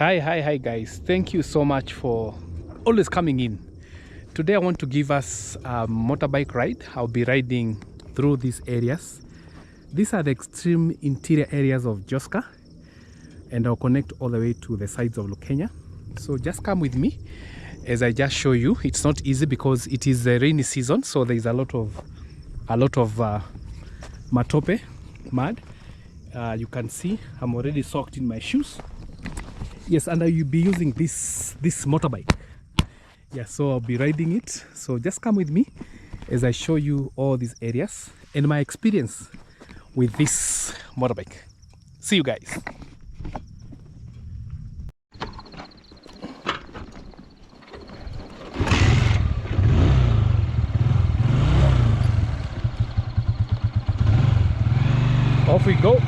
Hi guys, thank you so much for always coming in. Today I want to give us a motorbike ride. I'll be riding through these areas. These are the extreme interior areas of Joska, and I'll connect all the way to the sides of Lukenya. So just come with me as I just show you. It's not easy because it is the rainy season, so there is a lot of matope, mud. You can see I'm already soaked in my shoes. Yes, and I will be using this motorbike. Yeah, so I'll be riding it. So just come with me as I show you all these areas and my experience with this motorbike. See you guys. Off we go.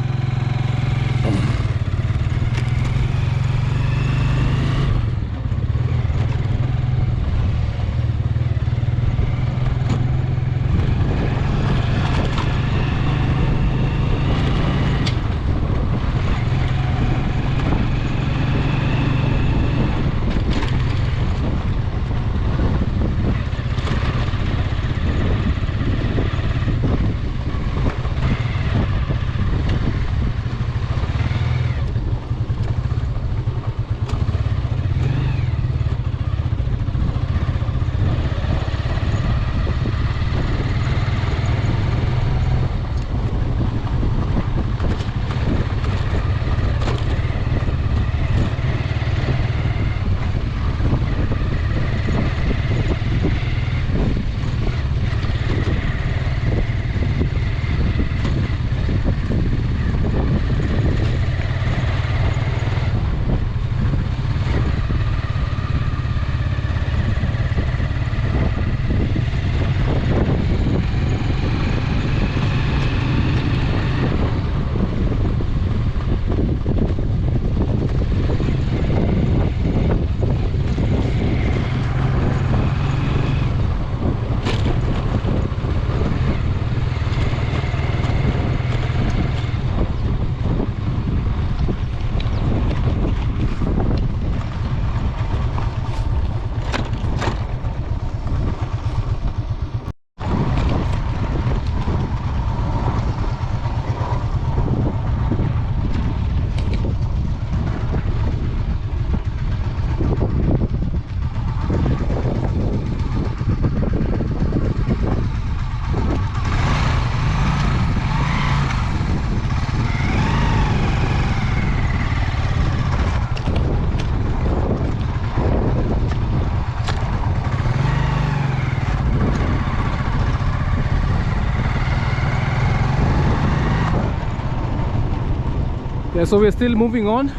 Yeah, so we're still moving on.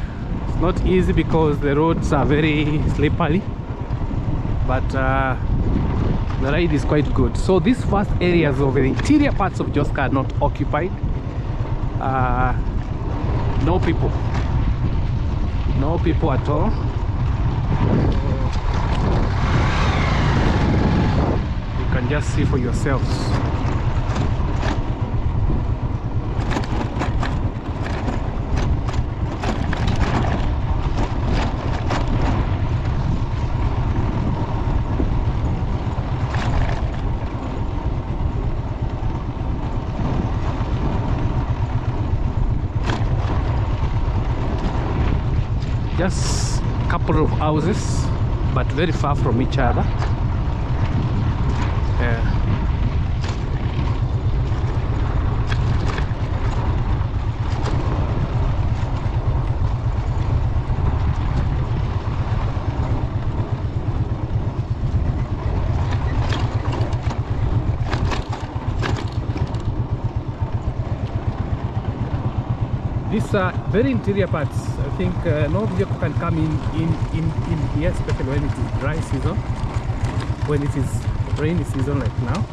It's not easy because the roads are very slippery, but the ride is quite good. So these first areas of the interior parts of Joska are not occupied. No people at all. You can just see for yourselves. Just a couple of houses, but very far from each other. These are very interior parts. I think no vehicle can come in here, especially when it is dry season. When it is rainy season like now.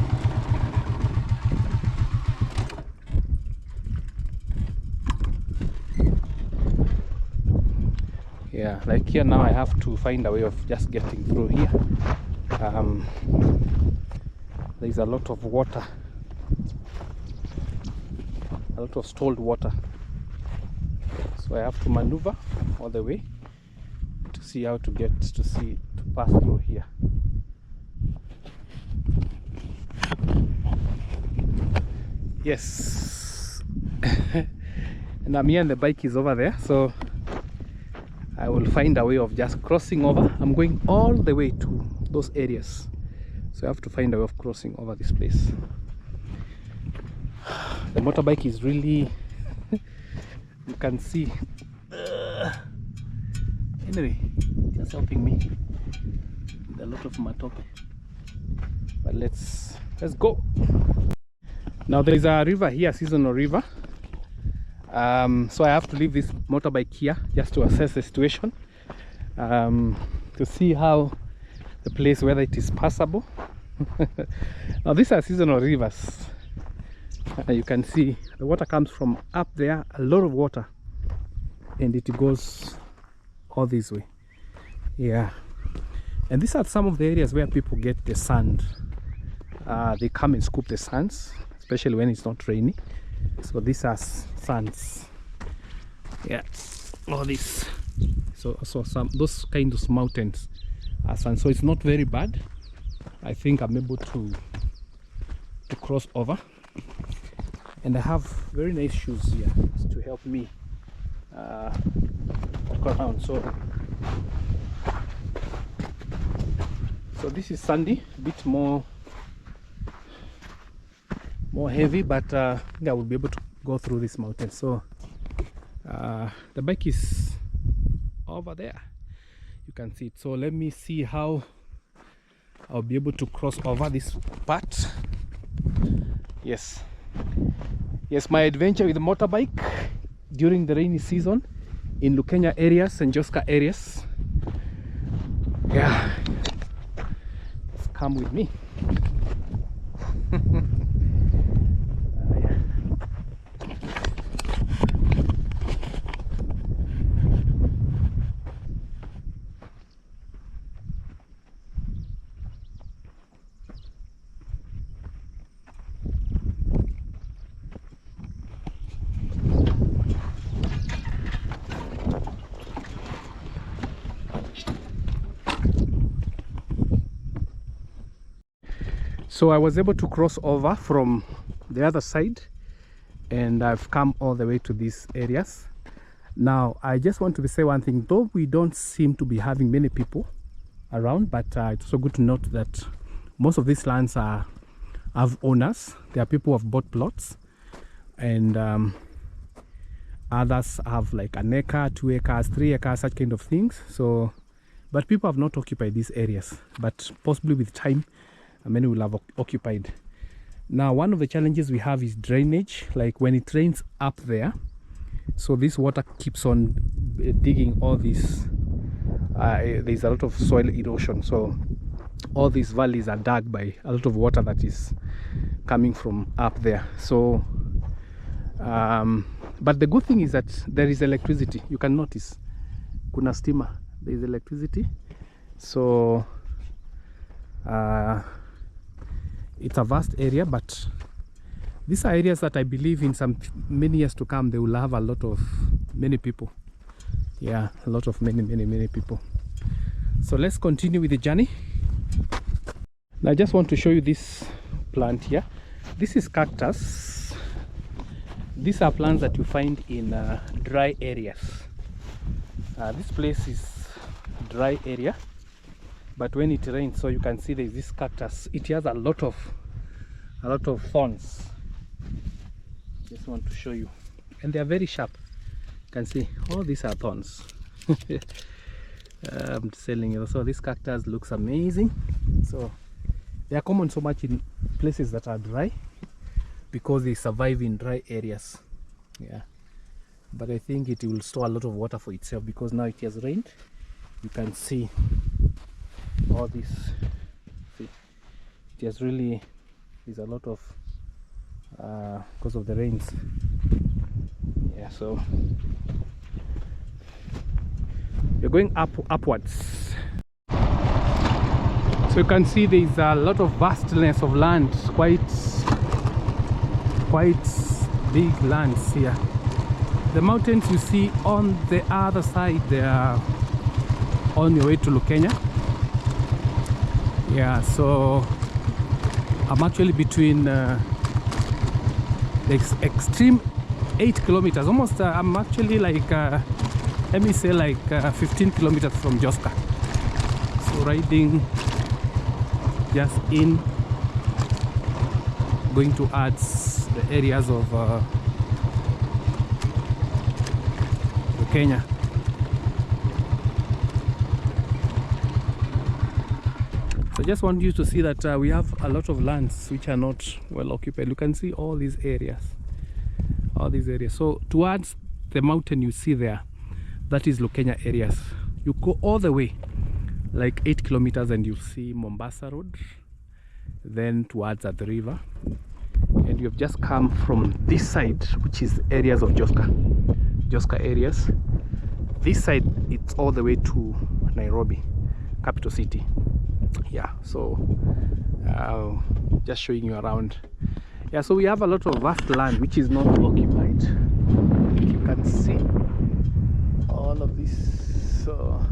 Yeah, like here now I have to find a way of just getting through here. There's a lot of water, a lot of stalled water, so I have to maneuver all the way to see how to get to pass through here. Yes. And I'm here and the bike is over there, so I will find a way of just crossing over. I'm going all the way to those areas, so I have to find a way of crossing over this place. The motorbike is really you can see anyway, just helping me with a lot of matope. But let's go. Now there is a river here, seasonal river. So I have to leave this motorbike here just to assess the situation, to see how the place, whether it is passable. Now these are seasonal rivers. You can see the water comes from up there, a lot of water, and it goes all this way. Yeah, and these are some of the areas where people get the sand. They come and scoop the sands, especially when it's not rainy. So these are sands. Yeah, all this. So some those kind of mountains are sand. So it's not very bad. I think I'm able to cross over, and I have very nice shoes here to help me walk around. So this is sandy, a bit more heavy, but I think I will be able to go through this mountain. So the bike is over there, you can see it. So let me see how I'll be able to cross over this part. Yes, my adventure with the motorbike during the rainy season in Lukenya areas and Joska areas. Yeah, just come with me. So I was able to cross over from the other side, and I've come all the way to these areas. Now I just want to say one thing, though we don't seem to be having many people around, but it's also good to note that most of these lands have owners. There are people who have bought plots, and others have like an acre, 2 acres, 3 acres, such kind of things. So, but people have not occupied these areas, but possibly with time many will have occupied. Now one of the challenges we have is drainage, like when it rains up there, so this water keeps on digging all this. There's a lot of soil erosion, so all these valleys are dug by a lot of water that is coming from up there. So but the good thing is that there is electricity. You can notice kuna stima, there is electricity. So it's a vast area, but these are areas that I believe in many years to come they will have a lot of many people. Yeah, a lot of many people. So let's continue with the journey. Now I just want to show you this plant here. This is cactus. These are plants that you find in dry areas. This place is dry area, but when it rains, so you can see there's this cactus. It has a lot of thorns. Just want to show you, and they are very sharp. You can see all these are thorns. I'm telling you. So this cactus looks amazing. So they are common so much in places that are dry because they survive in dry areas. Yeah, but I think it will store a lot of water for itself because now it has rained. You can see all this. See, it has really, there's a lot of because of the rains. Yeah, so we're going upwards. So you can see there's a lot of vastness of land, quite big lands here. The mountains you see on the other side, they are on your way to Lukenya. Yeah, so I'm actually between the extreme 8 kilometers, almost I'm actually like let me say like 15 kilometers from Joska. So riding just in, going towards the areas of Lukenya. So I just want you to see that we have a lot of lands which are not well occupied. You can see all these areas. So towards the mountain you see there, that is Lukenya areas. You go all the way like 8 kilometers and you see Mombasa Road, then towards the river, and you have just come from this side, which is areas of Joska areas. This side, it's all the way to Nairobi, capital city. Yeah, so just showing you around. Yeah, so we have a lot of vast land which is not occupied. You can see all of this. So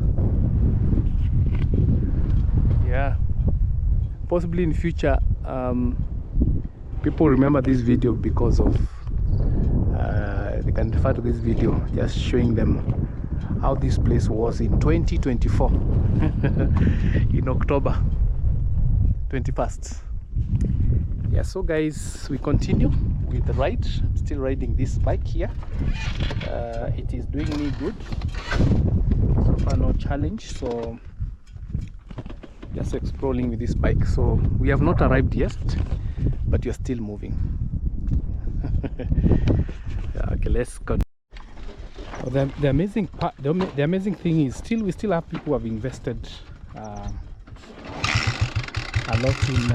yeah, possibly in future people remember this video because of they can refer to this video just showing them how this place was in 2024 in October 21st. Yeah, so guys, we continue with the ride. I'm still riding this bike here. It is doing me good. So far no challenge, so just exploring with this bike. So we have not arrived yet, but you're still moving. Okay, let's go. The amazing part, the amazing thing is we still have people who have invested a lot in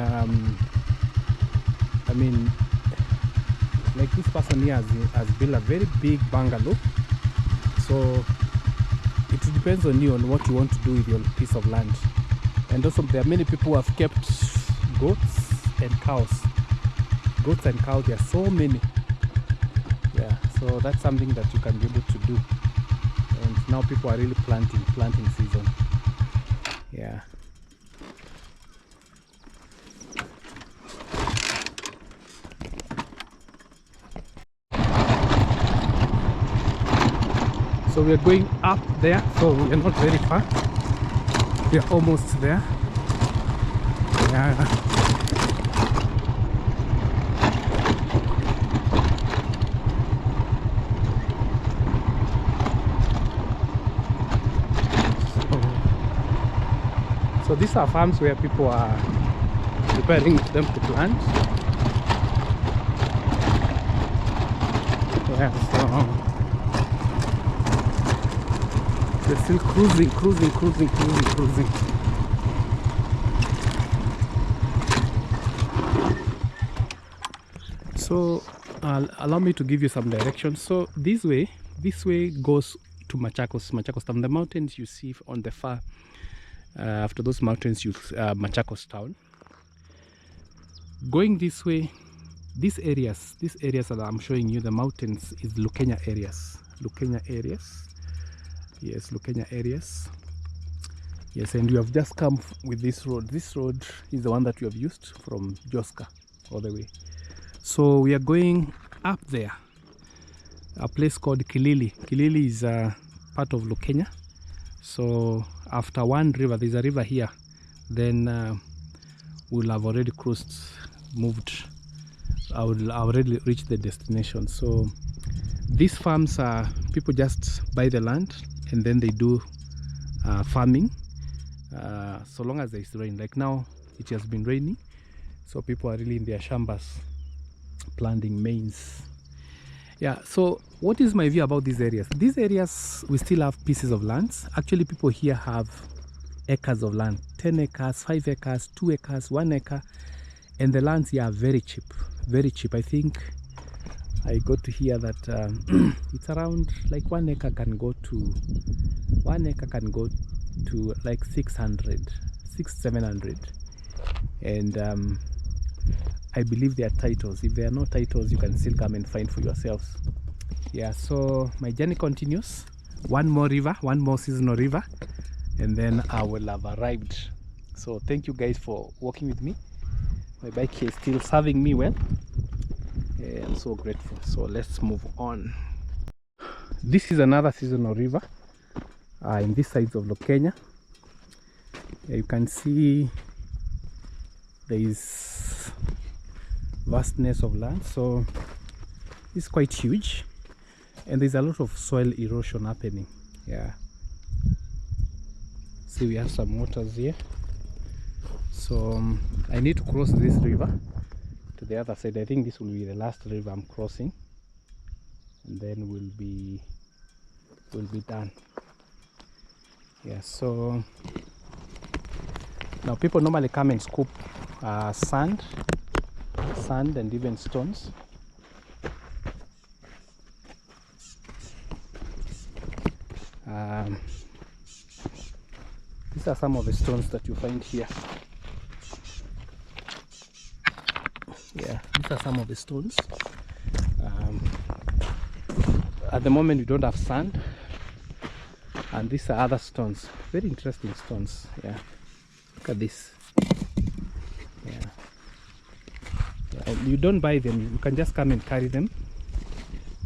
I mean, like this person here has built a very big bungalow. So it depends on you on what you want to do with your piece of land. And also there are many people who have kept goats and cows. Goats and cows, there are so many. Yeah, so that's something that you can be able to do. And now people are really planting season. Yeah. So we are going up there, so we are not very far. We are almost there. Yeah. So these are farms where people are preparing them to plant. Yeah, so they're still cruising. So allow me to give you some directions. So this way goes to Machakos town. The mountains you see on the far after those mountains you Machakos town. Going this way, these areas that I'm showing you, the mountains, is Lukenya areas. Yes, Lukenya areas. Yes, and you have just come with this road. This road is the one that we have used from Joska all the way. So we are going up there, a place called Kilili. Kilili is a part of Lukenya. So after one river, there's a river here, then we'll have already moved. I will already reach the destination. So these farms are, people just buy the land and then they do farming so long as there is rain. Like now it has been raining, so people are really in their shambas planting maize. Yeah, so what is my view about these areas? These areas, we still have pieces of lands. Actually, people here have acres of land, 10 acres, 5 acres, 2 acres, 1 acre, and the lands here are very cheap. I think I got to hear that it's around like 1 acre can go to like 700, and I believe they are titles. If they are not titles, you can still come and find for yourselves. Yeah, so my journey continues. One more river, one more seasonal river, and then I will have arrived. So thank you guys for walking with me. My bike is still serving me well. I'm so grateful. So let's move on. This is another seasonal river in this side of Lukenya. You can see there is vastness of land, so it's quite huge, and there's a lot of soil erosion happening. Yeah, see, we have some waters here, so I need to cross this river to the other side. I think this will be the last river I'm crossing, and then we'll be done. Yeah, so now people normally come and scoop sand and even stones. These are some of the stones that you find here. Yeah, these are some of the stones. At the moment we don't have sand, and these are other stones, very interesting stones. Yeah, look at this. Yeah, you don't buy them, you can just come and carry them,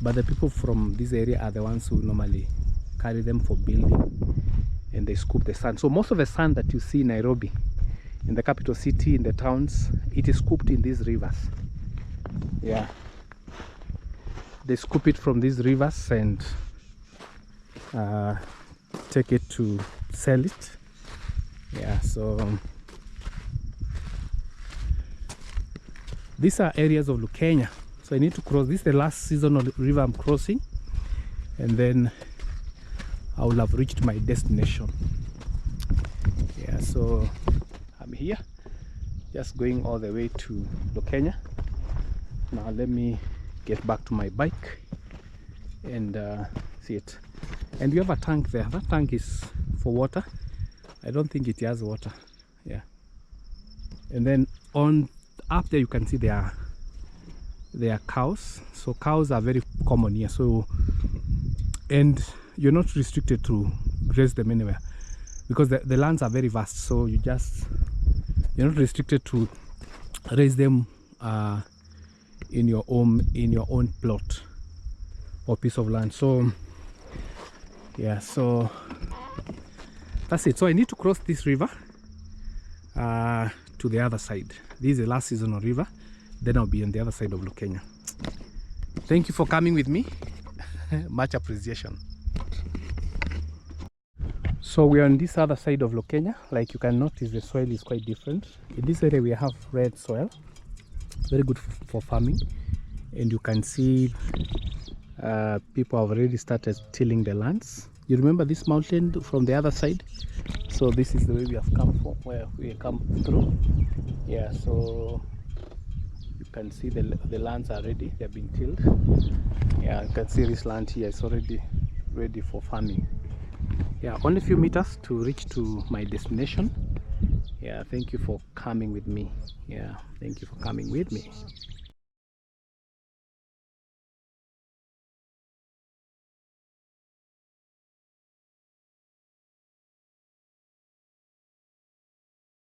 but the people from this area are the ones who normally carry them for building, and they scoop the sand. So most of the sand that you see in Nairobi, in the capital city, in the towns, it is scooped in these rivers. Yeah, they scoop it from these rivers and take it to sell it. Yeah, so these are areas of Lukenya. So I need to cross. This is the last seasonal river I'm crossing, and then I will have reached my destination. Yeah, so I'm here, just going all the way to Lukenya. Now let me get back to my bike and see it. And you have a tank there. That tank is for water. I don't think it has water. Yeah. And then on up there you can see there are cows. So cows are very common here. So, and you're not restricted to graze them anywhere, because the lands are very vast. So you're not restricted to raise them in your own plot or piece of land. So yeah, so that's it. So I need to cross this river to the other side. This is the last seasonal river, then I'll be on the other side of Lukenya. Thank you for coming with me. Much appreciation. So we are on this other side of Lukenya. Like you can notice, the soil is quite different. In this area we have red soil, very good for farming, and you can see people have already started tilling the lands. You remember this mountain from the other side? So this is the way we have come from, where we come through. Yeah, so you can see the lands are ready, they've been tilled. Yeah, you can see this land here is already ready for farming. Yeah, only a few meters to reach to my destination. Yeah, thank you for coming with me. Yeah, thank you for coming with me.